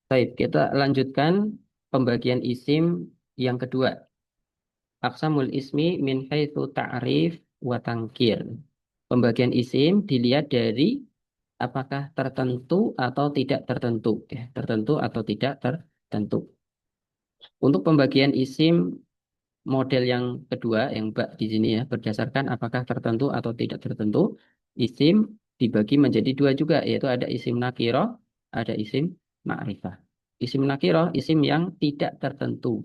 Baik, kita lanjutkan pembagian isim yang kedua. Aqsamul ismi min haitsu ta'rif wa tangkir. Pembagian isim dilihat dari apakah tertentu atau tidak tertentu. Ya, tertentu atau tidak tertentu. Untuk pembagian isim model yang kedua, yang bak di sini ya, berdasarkan apakah tertentu atau tidak tertentu, isim dibagi menjadi dua juga, yaitu ada isim nakiroh, ada isim ma'rifah. Isim nakiroh, isim yang tidak tertentu.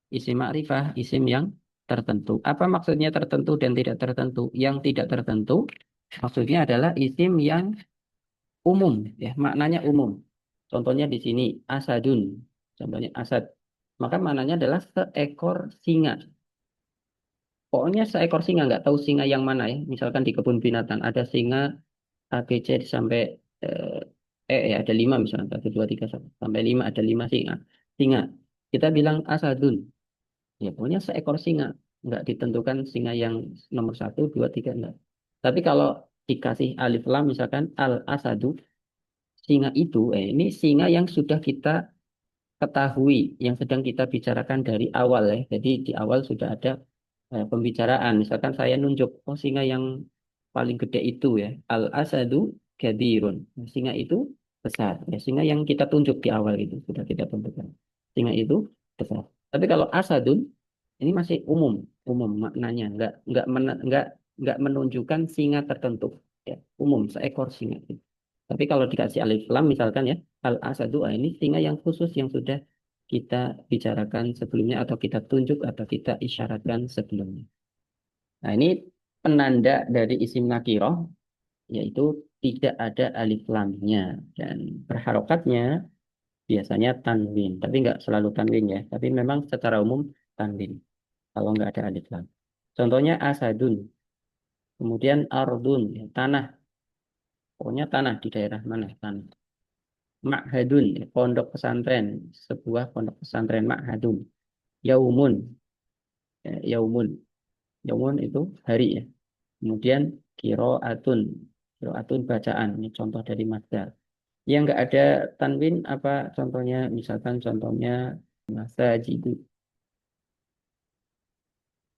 Isim ma'rifah, isim yang tertentu. Apa maksudnya tertentu dan tidak tertentu? Yang tidak tertentu, maksudnya adalah isim yang umum, ya, maknanya umum. Contohnya di sini, asadun. Contohnya asad. Maka maknanya adalah seekor singa. Pokoknya seekor singa, nggak tahu singa yang mana ya. Misalkan di kebun binatang ada singa A, B, C sampai ya ada lima misalnya satu dua tiga sampai lima ada lima singa. Singa kita bilang asadun. Ya pokoknya seekor singa, nggak ditentukan singa yang nomor satu dua tiga enggak. Tapi kalau dikasih alif lam misalkan al asadu, singa itu ini singa yang sudah kita ketahui, yang sedang kita bicarakan dari awal ya. Jadi di awal sudah ada pembicaraan. Misalkan saya nunjuk, oh singa yang paling gede itu ya, al asadu kabirun. Singa itu besar. Ya, singa yang kita tunjuk di awal itu sudah kita tentukan. Singa itu besar. Tapi kalau asadun ini masih umum, umum maknanya, nggak menunjukkan singa tertentu. Ya, umum seekor singa. Tapi kalau dikasih alif lam misalkan ya, al asadu ini singa yang khusus yang sudah kita bicarakan sebelumnya atau kita tunjuk atau kita isyaratkan sebelumnya. Nah, ini penanda dari isim nakiroh yaitu tidak ada alif lamnya dan berharokatnya biasanya tanwin, tapi nggak selalu tanwin ya, tapi memang secara umum tanwin kalau nggak ada alif lam. Contohnya asadun, kemudian ardun, ya, tanah, pokoknya tanah di daerah mana tanah. Ma'hadun, ya, pondok pesantren, sebuah pondok pesantren ma'hadun. Yaumun, ya, yaumun, yaumun itu hari ya. Kemudian kiroatun, kiroatun bacaan, ini contoh dari masdar. Yang nggak ada tanwin apa contohnya? Misalkan contohnya masajidu.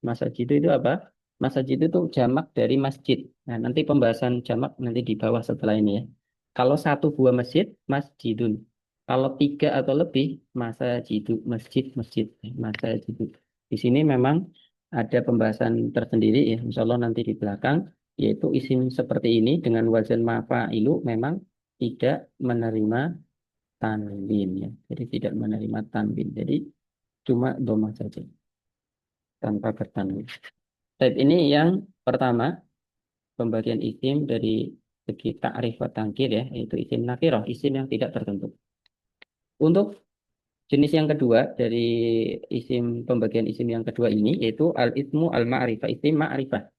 Masajidu itu apa? Masajidu itu jamak dari masjid. Nah, nanti pembahasan jamak nanti di bawah setelah ini ya. Kalau satu buah masjid, masjidun. Kalau tiga atau lebih, masajidu, masjid, masjid, masajidu. Di sini memang ada pembahasan tersendiri ya, insya Allah nanti di belakang, yaitu isim seperti ini dengan wazan mafa'ilu memang tidak menerima tanwin ya. Jadi tidak menerima tanwin. Jadi cuma domah saja tanpa bertanwin. Type ini yang pertama, pembagian isim dari segi ta'rif wa tangkir ya, yaitu isim nakirah, isim yang tidak tertentu. Untuk jenis yang kedua dari isim pembagian isim yang kedua ini yaitu al-ismu al-ma'rifah, isim ma'rifah,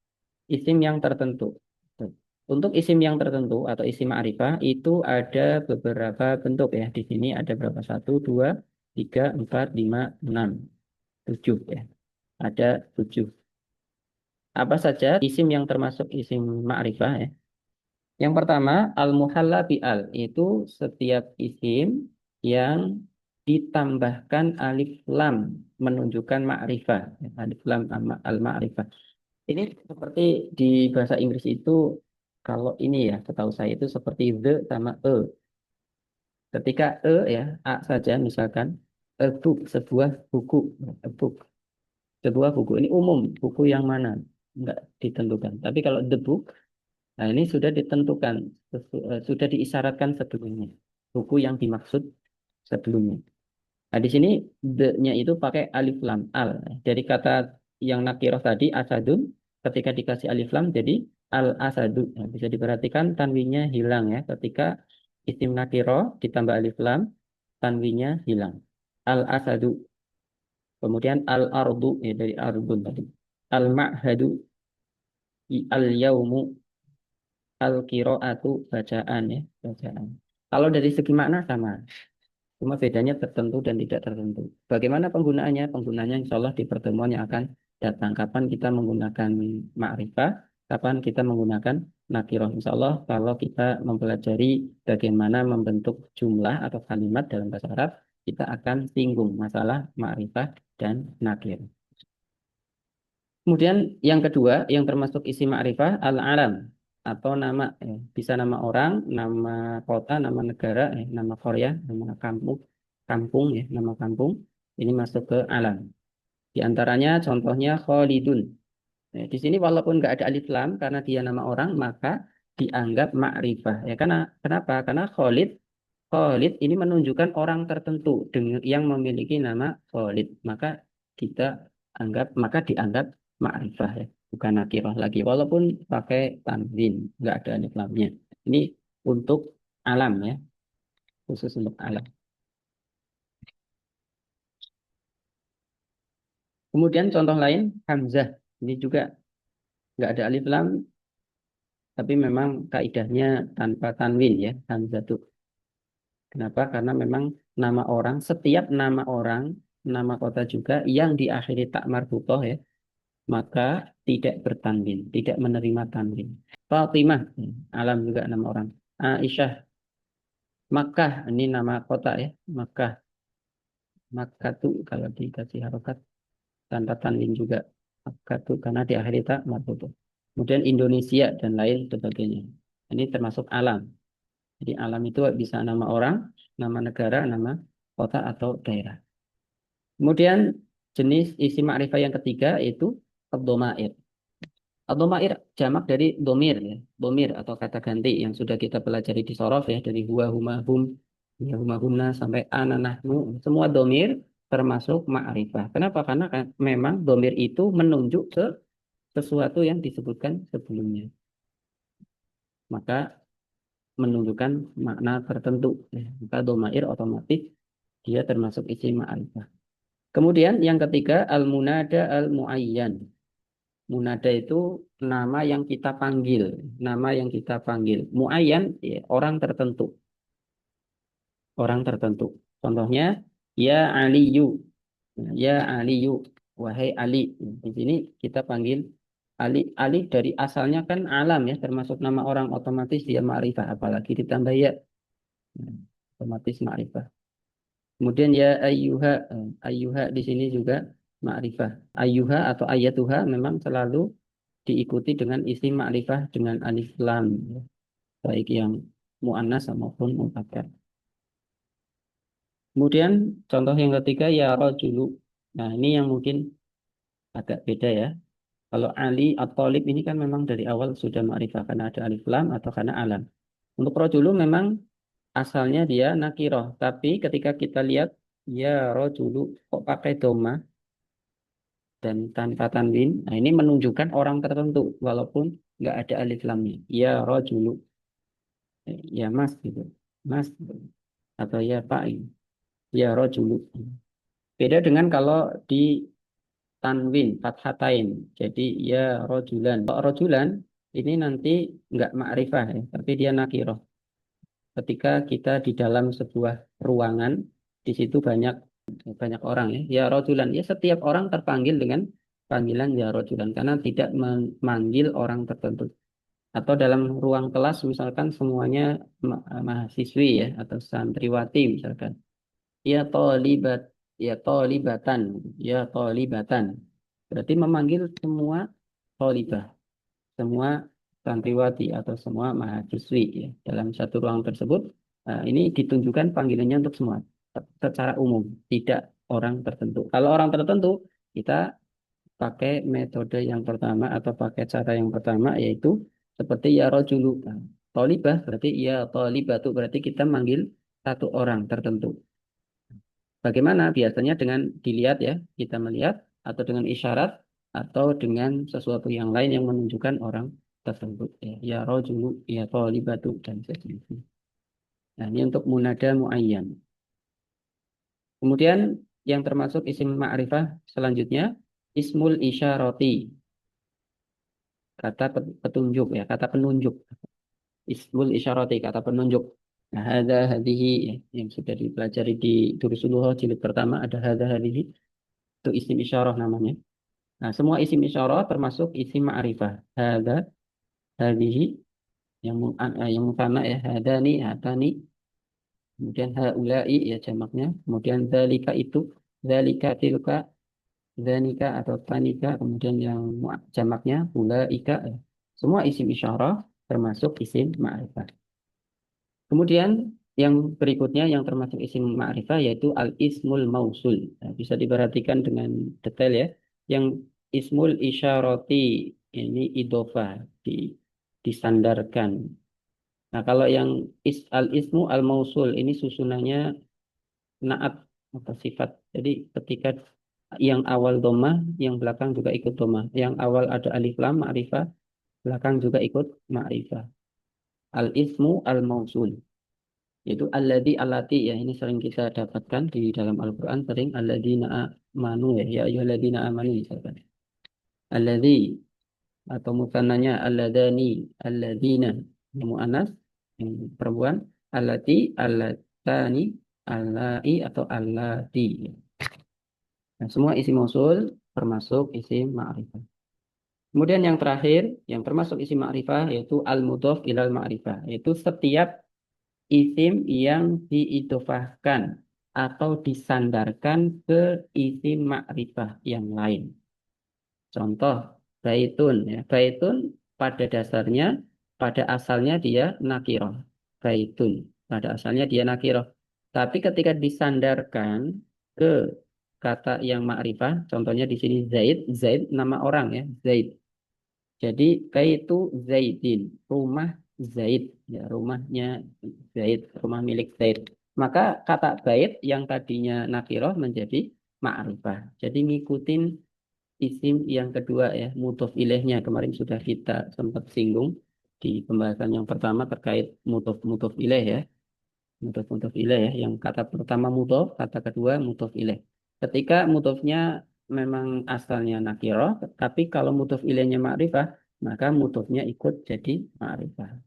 isim yang tertentu. Untuk isim yang tertentu atau isim ma'rifah itu ada beberapa bentuk ya. Di sini ada berapa? Satu, dua, tiga, empat, lima, enam, tujuh ya. Ada tujuh. Apa saja isim yang termasuk isim ma'rifah ya? Yang pertama, al-muhalla bi'al, itu setiap isim yang ditambahkan alif lam menunjukkan ma'rifah. Alif lam al-ma'rifah. Ini seperti di bahasa Inggris itu, kalau ini ya, setahu saya itu seperti the sama e. Ketika e ya, a saja misalkan, a book, sebuah buku, a book, sebuah buku. Ini umum, buku yang mana? Enggak ditentukan. Tapi kalau the book, nah, ini sudah ditentukan, sudah diisyaratkan sebelumnya. Buku yang dimaksud sebelumnya. Nah, di sini the-nya itu pakai alif lam al. Dari kata yang nakiroh tadi asadun, ketika dikasih alif lam jadi al asadu. Nah, bisa diperhatikan tanwinnya hilang ya. Ketika isim nakiroh ditambah alif lam, tanwinnya hilang. Al asadu. Kemudian al ardu ya dari arbun tadi. Al ma'hadu, al yaumu, al-qiraatu bacaan ya, bacaan. Kalau dari segi makna sama, cuma bedanya tertentu dan tidak tertentu. Bagaimana penggunaannya? Penggunaannya insya Allah di pertemuan yang akan datang. Kapan kita menggunakan ma'rifah, kapan kita menggunakan nakiroh. Insya Allah kalau kita mempelajari bagaimana membentuk jumlah atau kalimat dalam bahasa Arab, kita akan singgung masalah ma'rifah dan nakir. Kemudian yang kedua, yang termasuk isi ma'rifah, al-alam atau nama, bisa nama orang, nama kota, nama negara, nama Korea, nama kampung, kampung ya, nama kampung. Ini masuk ke alam. Di antaranya contohnya Khalidun. Di sini walaupun nggak ada alif lam karena dia nama orang, maka dianggap ma'rifah. Ya, karena kenapa? Karena Khalid, Khalid ini menunjukkan orang tertentu dengan yang memiliki nama Khalid. Maka dianggap ma'rifah ya, bukan nakirah lagi. Walaupun pakai tanwin, nggak ada alif lamnya. Ini untuk alam ya, khusus untuk alam. Kemudian contoh lain, Hamzah. Ini juga nggak ada alif lam, tapi memang kaidahnya tanpa tanwin ya, Hamzah tuh. Kenapa? Karena memang nama orang, setiap nama orang, nama kota juga yang diakhiri tak marbutoh ya, maka tidak bertanwin, tidak menerima tanwin. Fatimah, alam juga nama orang. Aisyah, Makkah, ini nama kota ya, Makkah, Makkah tuh kalau dikasih harokat tanpa tanwin juga, Makkah tuh karena diakhiri tak marbutoh. Kemudian Indonesia dan lain sebagainya. Ini termasuk alam. Jadi alam itu bisa nama orang, nama negara, nama kota atau daerah. Kemudian jenis isi ma'rifah yang ketiga yaitu ad-dhamair. Ad-dhamair jamak dari domir ya. Domir atau kata ganti yang sudah kita pelajari di sorof ya. Dari huwa, huma, hum, ya, huma, humna sampai ana, nahnu. Semua domir termasuk ma'rifah. Kenapa? Karena memang domir itu menunjuk ke sesuatu yang disebutkan sebelumnya. Maka menunjukkan makna tertentu. Ya. Maka domair otomatis dia termasuk isi ma'rifah. Kemudian yang ketiga al-munada al-muayyan. Munada itu nama yang kita panggil, nama yang kita panggil. Muayyan ya, orang tertentu, orang tertentu. Contohnya ya Aliyu, ya Aliyu, wahai Ali. Di sini kita panggil Ali. Ali dari asalnya kan alam ya, termasuk nama orang otomatis dia ma'rifah, apalagi ditambah ya, otomatis ma'rifah. Kemudian ya ayyuha, ayyuha di sini juga ma'rifah. Ayyuha atau ayatuha memang selalu diikuti dengan isim ma'rifah dengan alif lam, ya. Baik yang muannas maupun mudzakkar. Kemudian contoh yang ketiga ya rajulu. Nah, ini yang mungkin agak beda ya. Kalau Ali atau Thalib ini kan memang dari awal sudah ma'rifah karena ada alif lam atau karena alam. Untuk rajulu memang asalnya dia nakiroh, tapi ketika kita lihat ya rajulu kok pakai doma dan tanpa tanwin. Nah, ini menunjukkan orang tertentu walaupun nggak ada alif lamnya. Ya rajulu, ya mas gitu. Mas atau ya pak, ya rajulu. Beda dengan kalau di tanwin fathatain. Jadi ya rajulan. Kalau rajulan ini nanti nggak ma'rifah ya, tapi dia nakiroh. Ketika kita di dalam sebuah ruangan, di situ banyak banyak orang ya. Ya rajulan, ya setiap orang terpanggil dengan panggilan ya rajulan karena tidak memanggil orang tertentu. Atau dalam ruang kelas misalkan semuanya mahasiswi ya atau santriwati misalkan. Ya tolibat, ya tolibatan, ya tolibatan. Berarti memanggil semua tolibah, semua santriwati atau semua mahasiswi ya. Dalam satu ruang tersebut, ini ditunjukkan panggilannya untuk semua secara umum, tidak orang tertentu. Kalau orang tertentu, kita pakai metode yang pertama atau pakai cara yang pertama yaitu seperti ya rojulu. Nah, tolibah berarti ya tolibatu berarti kita manggil satu orang tertentu. Bagaimana? Biasanya dengan dilihat ya, kita melihat atau dengan isyarat atau dengan sesuatu yang lain yang menunjukkan orang tersebut. Ya, ya rojulu, ya tolibatu dan seterusnya. Nah, ini untuk munada muayyan. Kemudian yang termasuk isim ma'rifah selanjutnya ismul isyarati, kata petunjuk ya, kata penunjuk. Ismul isyarati, kata penunjuk. Nah, hadza hadhihi ya, yang sudah dipelajari di Durusulullah jilid pertama ada hadza hadhihi itu isim isyarah namanya. Nah, semua isim isyarah termasuk isim ma'rifah. Hadza hadhihi yang musanna ya hadani, hatani, kemudian haulai ya jamaknya, kemudian zalika itu, zalika tilka, zanika atau tanika, kemudian yang jamaknya ulaika ya. Semua isim isyarah termasuk isim ma'rifah. Kemudian yang berikutnya yang termasuk isim ma'rifah yaitu al-ismul mausul. Nah, bisa diperhatikan dengan detail ya. Yang ismul isyarati ini idofah disandarkan. Nah, kalau yang al-ismu al-mausul ini susunannya naat atau sifat. Jadi ketika yang awal domah, yang belakang juga ikut domah. Yang awal ada alif lam ma'rifah, belakang juga ikut ma'rifah. Al-ismu al-mausul. Yaitu alladzi allati ya ini sering kita dapatkan di dalam Al-Qur'an sering alladzina amanu ya ayyuhalladzina amanu misalkan. Alladzi atau mutannanya alladani alladzina yang muannas yang perempuan allati allatani allai atau allati. Nah, semua isim mausul termasuk isim ma'rifah. Kemudian yang terakhir yang termasuk isim ma'rifah yaitu al-mudhaf ilal ma'rifah yaitu setiap isim yang diidofahkan atau disandarkan ke isim makrifah yang lain. Contoh, baitun. Ya. Baitun pada dasarnya, pada asalnya dia nakiroh. Baitun. Pada asalnya dia nakiroh. Tapi ketika disandarkan ke kata yang makrifah, contohnya di sini Zaid. Zaid nama orang ya, Zaid. Jadi baitu Zaidin, rumah Zaid, ya rumahnya Zaid, rumah milik Zaid. Maka kata bait yang tadinya nakiroh menjadi ma'rifah. Jadi ngikutin isim yang kedua ya, mudhof ilaihnya. Kemarin sudah kita sempat singgung di pembahasan yang pertama terkait mudhof ilaih ya. Mudhof ilaih ya, yang kata pertama mudhof, kata kedua mudhof ilaih. Ketika mudhofnya memang asalnya nakiroh, tapi kalau mudhof ilaihnya ma'rifah, maka mudhofnya ikut jadi ma'rifah.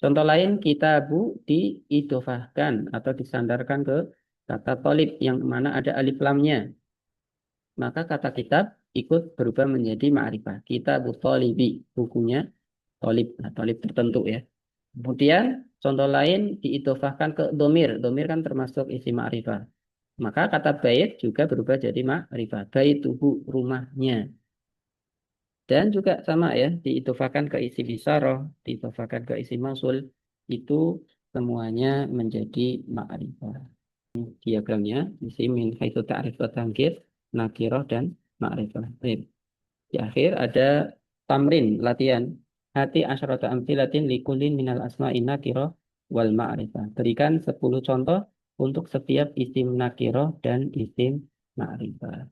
Contoh lain, kitabu diidofahkan atau disandarkan ke kata tolib yang mana ada alif lamnya. Maka kata kitab ikut berubah menjadi ma'rifah. Kitabu tolibi, bukunya tolib, nah, tolib tertentu ya. Kemudian contoh lain diidofahkan ke domir. Domir kan termasuk isi ma'rifah. Maka kata bait juga berubah jadi ma'rifah. Baituhu, rumahnya. Dan juga sama ya, diidofahkan ke isi bisaroh, diidofahkan ke isi mausul, itu semuanya menjadi ma'rifah. Diagramnya, isi min haitsu ta'rif wa tangkir, nakiroh dan ma'rifah. Baik. Di akhir ada tamrin, latihan. Hati asyarata amtilatin likulin minal asma'in nakiroh wal ma'rifah. Berikan 10 contoh untuk setiap isim nakiroh dan isim ma'rifah.